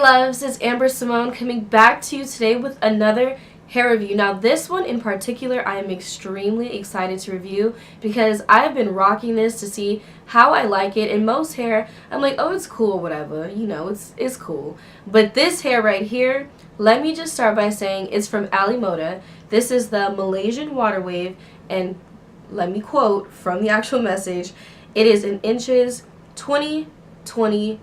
loves, it's Amber Simone coming back to you today with another hair review. Now this one in particular I am extremely excited to review because I have been rocking this to see how I like it. And most hair I'm like, oh, it's cool, whatever, you know, it's cool. But this hair right here, let me just start by saying it's from Aliexpress. This is the Malaysian water wave, and let me quote from the actual message. It is in inches 20, 20,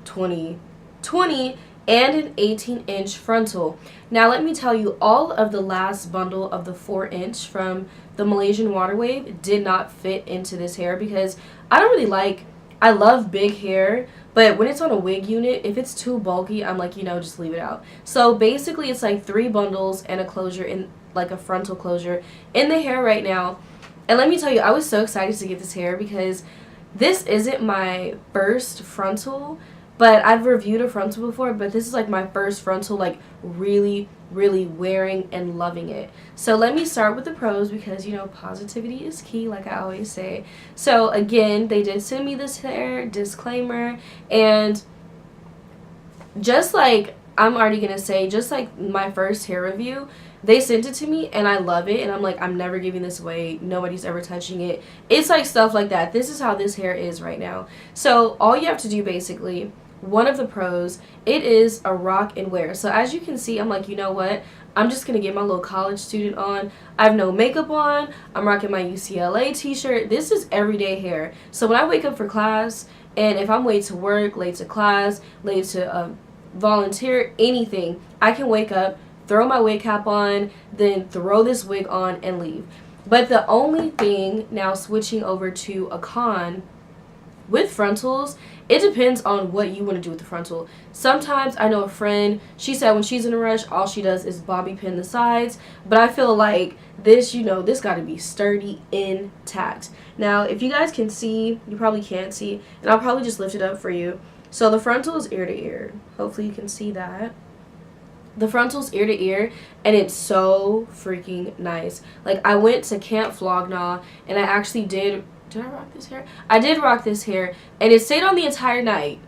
20, 20, and an 18-inch frontal. Now let me tell you, all of the last bundle of the 4-inch from the Malaysian water wave did not fit into this hair because I don't really like, I love big hair, but when it's on a wig unit, if it's too bulky, I'm like, you know, just leave it out. So basically it's like 3 bundles and a closure, in like a frontal closure in the hair right now. And let me tell you, I was so excited to get this hair because this isn't my first frontal, but I've reviewed a frontal before, but this is like my first frontal, like really wearing and loving it. So let me start with the pros because, you know, positivity is key, like I always say. So again, they did send me this hair, disclaimer, and just like I'm already gonna say, just like my first hair review, they sent it to me and I love it, and I'm like, I'm never giving this away, nobody's ever touching it. It's like stuff like that. This is how this hair is right now. So all you have to do, basically, one of the pros, it is a rock and wear. So as you can see, I'm like, you know what, I'm just gonna get my little college student on. I have no makeup on, I'm rocking my UCLA t-shirt. This is everyday hair. So when I wake up for class, and if I'm late to work, late to class, late to volunteer, anything, I can wake up, throw my wig cap on, then throw this wig on and leave. But the only thing, now switching over to a con with frontals, it depends on what you want to do with the frontal. Sometimes I know a friend, she said when she's in a rush, all she does is bobby pin the sides, but I feel like this, you know, this got to be sturdy, intact. Now if you guys can see, you probably can't see, and I'll probably just lift it up for you. So the frontal is ear to ear. Hopefully you can see that. The frontal's ear to ear, and it's so freaking nice. Like, I went to Camp Flognaw, and I actually did I rock this hair? I did rock this hair, and it stayed on the entire night,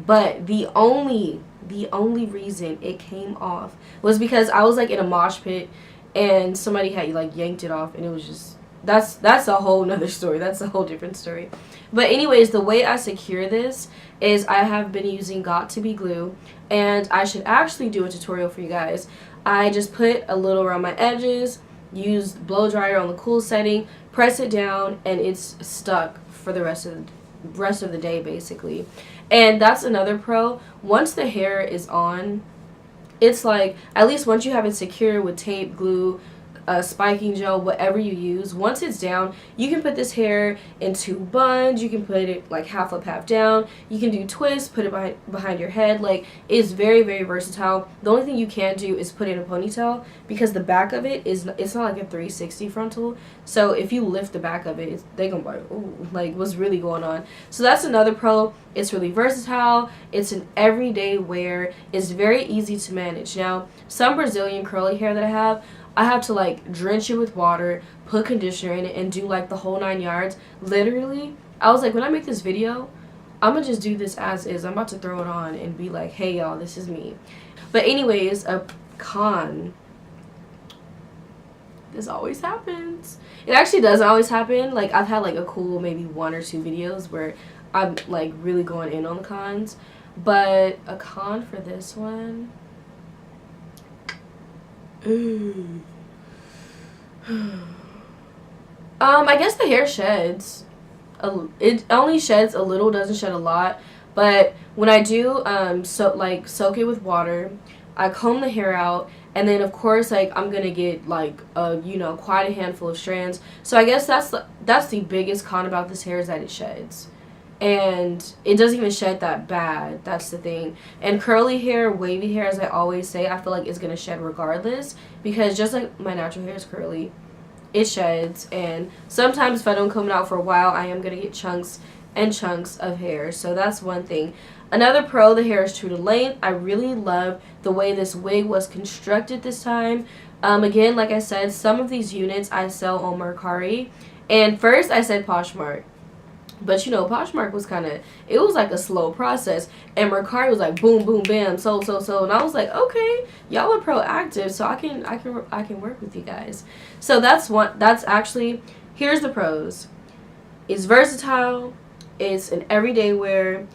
but the only reason it came off was because I was like in a mosh pit, and somebody had like yanked it off, and it was just, that's a whole nother story. That's a whole different story. But anyways, the way I secure this is I have been using Got2b glue, and I should actually do a tutorial for you guys. I just put a little around my edges, used blow dryer on the cool setting, press it down, and it's stuck for the rest of the day basically. And that's another pro. Once the hair is on, it's like, at least once you have it secure with tape, glue, spiking gel, whatever you use, once it's down, you can put this hair in 2 buns. You can put it like half up, half down. You can do twists, put it behind your head. Like, it's very versatile. The only thing you can't do is put it in a ponytail because the back of it is, it's not like a 360 frontal. So if you lift the back of it, they gonna be like, ooh, like, what's really going on? So that's another pro. It's really versatile. It's an everyday wear. It's very easy to manage. Now, some Brazilian curly hair that I have to like drench it with water, put conditioner in it, and do like the whole 9 yards. Literally, I was like, when I make this video, I'm gonna just do this as is. I'm about to throw it on and be like, hey y'all, this is me. But anyways, a con. This always happens. It actually doesn't always happen. Like, I've had like a cool maybe 1 or 2 videos where I'm like really going in on the cons. But a con for this one, I guess the hair sheds. It only sheds a little, doesn't shed a lot. But when I do soak it with water, I comb the hair out, and then of course like I'm gonna get like you know, quite a handful of strands. So I guess that's the biggest con about this hair, is that it sheds. And it doesn't even shed that bad. That's the thing. And curly hair, wavy hair, as I always say, I feel like it's going to shed regardless, because just like my natural hair is curly, it sheds. And sometimes if I don't comb it out for a while, I am going to get chunks and chunks of hair. So that's one thing. Another pro, the hair is true to length. I really love the way this wig was constructed this time. Again, like I said, some of these units I sell on Mercari. And first I said Poshmark. But you know, Poshmark was kind of, it was like a slow process, and Mercari was like boom, boom, bam, so, and I was like, okay, y'all are proactive, so I can work with you guys. So that's one. That's actually, here's the pros. It's versatile. It's an everyday wear.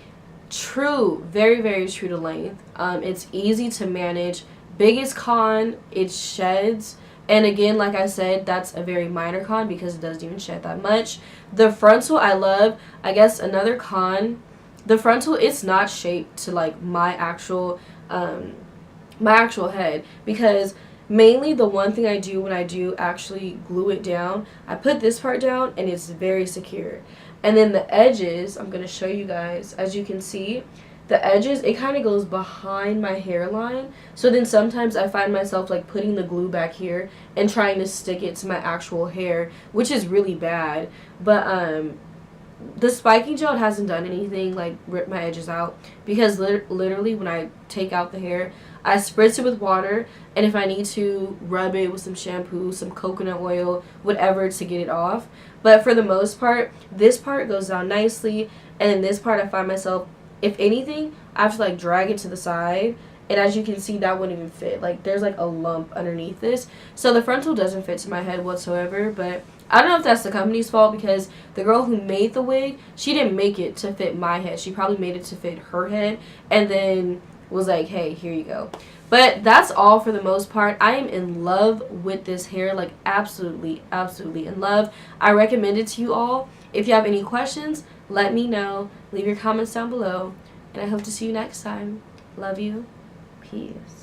True, very, very true to length. It's easy to manage. Biggest con, it sheds. And again, like I said, that's a very minor con because it doesn't even shed that much. The frontal I love. I guess another con, the frontal, it's not shaped to like my actual head, because mainly the one thing I do when I do actually glue it down, I put this part down and it's very secure. And then the edges, I'm going to show you guys, as you can see, the edges, it kind of goes behind my hairline. So then sometimes I find myself like putting the glue back here and trying to stick it to my actual hair, which is really bad. But the spiking gel hasn't done anything like rip my edges out, because literally when I take out the hair, I spritz it with water, and if I need to, rub it with some shampoo, some coconut oil, whatever, to get it off. But for the most part, this part goes down nicely, and then this part I find myself, if anything, I have to like drag it to the side, and as you can see, that wouldn't even fit. Like there's like a lump underneath this, so the frontal doesn't fit to my head whatsoever. But I don't know if that's the company's fault, because the girl who made the wig, she didn't make it to fit my head. She probably made it to fit her head, and then was like, hey, here you go. But that's all for the most part. I am in love with this hair, like absolutely, absolutely in love. I recommend it to you all. If you have any questions, let me know. Leave your comments down below, and I hope to see you next time. Love you. Peace.